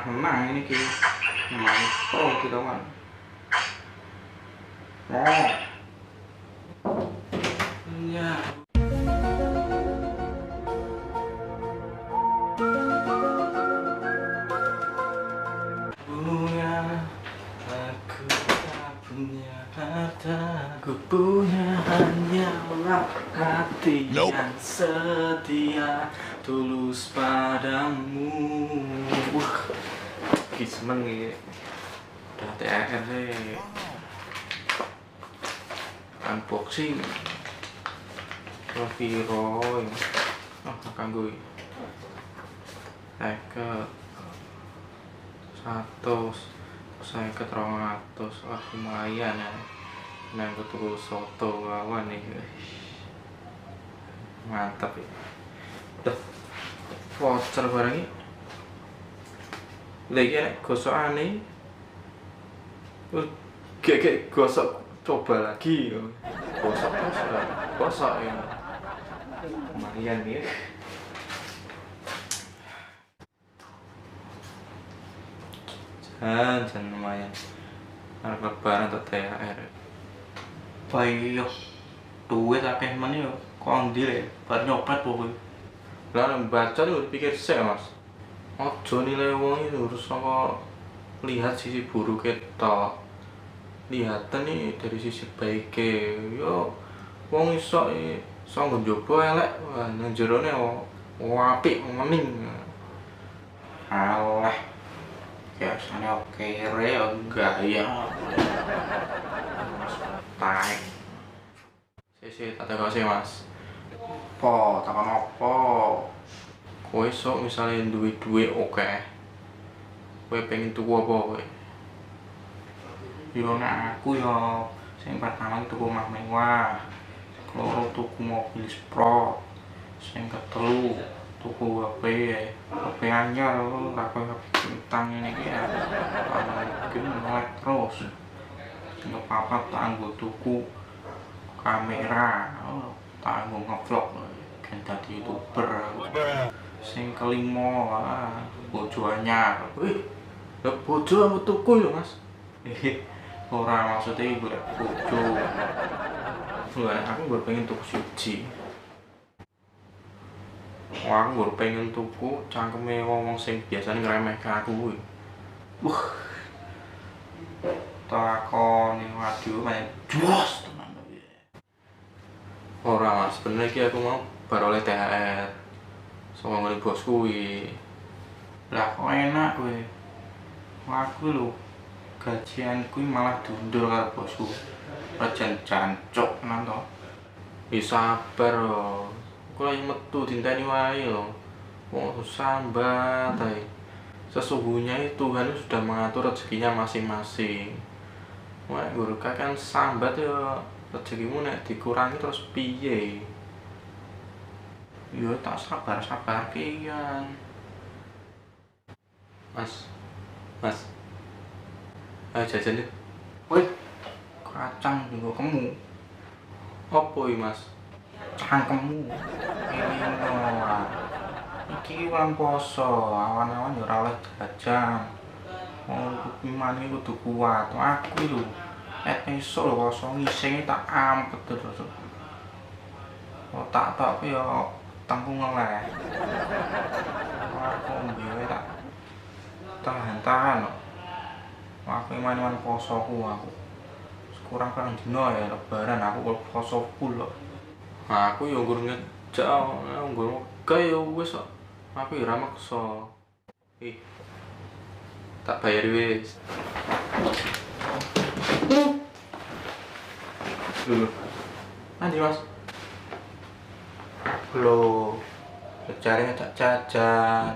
menang ini ki. Mantap kita kan. Nah. Ya. Punya aku tak punya harta, ku punya hanyalah hati yang setia, tulus padamu. Wah, seneng ya. Udah TR sih. Unboxing. Viro. Kanggo. Ke 100 wah lumayan ya. Nah, aku tuh soto lawan nih. Mantap ya. Udah voucher barang ini. Lagi nek gosokane. Kayak gosok coba lagi. Gosok ya. Lumayan ya. Jangan lumayan. Arep lebaran atau THR. Bayo duit akeh men yo. Kok ndi bar nyopet pokoke. Lah baca tuh pikir sih Mas. Ojo nilai wong itu harus sama lihat sisi buruk kita. Lihat nih dari sisi baiknya. Yo wong iso njoba elek, nang jerone apik mening. Alah. Biasanya kere gaya. Tai. Sisi tak kasih Mas. Po, takon apa? Kowe sok misalnya duwe oke. Kowe pengen tuku apa kowe? Yo nek aku yo sing pertama tuku omah mewah. Keloro tuku mobil sport. Sing ketelu tuku HP anyar tak koyo bintang ini iki ya. Mungkin melek terus. Sing kepapat tak anggo tuku kamera. Tak anggo ngevlog kan dadi YouTuber. Sing kelima bojo anyar. Wih, lha bojo aku tuku yo Mas. Ora maksudnya golek bojo. Lah aku baru pengen tuku siji. Wah, aku baru pengen tuku cangkeme wong sing biasane ngremehke aku. Takon waduh main jos tenan. Ora Mas, bener iki aku mau baru oleh THR. Sama ngene bos kuwi. Lah kok enak kowe. Aku lho gajian kuwi malah diundur karo bosku. Rajan jancuk tenan to. Sabar lho. Kok lagi metu dinteni wae lho. Wong sambat ae. Sesungguhnya Tuhan sudah mengatur rezekinya masing-masing. Wah, guru kan sambat ya rezekimu nek dikurangi terus piye? Yo tak sabar kian. Mas. Ayo jajan deh. Woi, kacang juga kamu. Apa iki Mas? Cangkemmu. Ini ora. Iki bulan poso, awan-awan yo ora oleh jajan. Imane kudu kuat. Aku lho esuk lho kosong ngising tak ampet terus. Otak tok yo tangku ngeleh. Aku mbiyen tak tahan. Aku iman posoku aku. Kurang dino ya lebaran aku poso full kok. Aku yo nggur ngejak, nggur gawe wis kok. Aku yo ora maksa. Tak bayar wis. Lho. Nanti Mas. Lho. Cari tak jajan.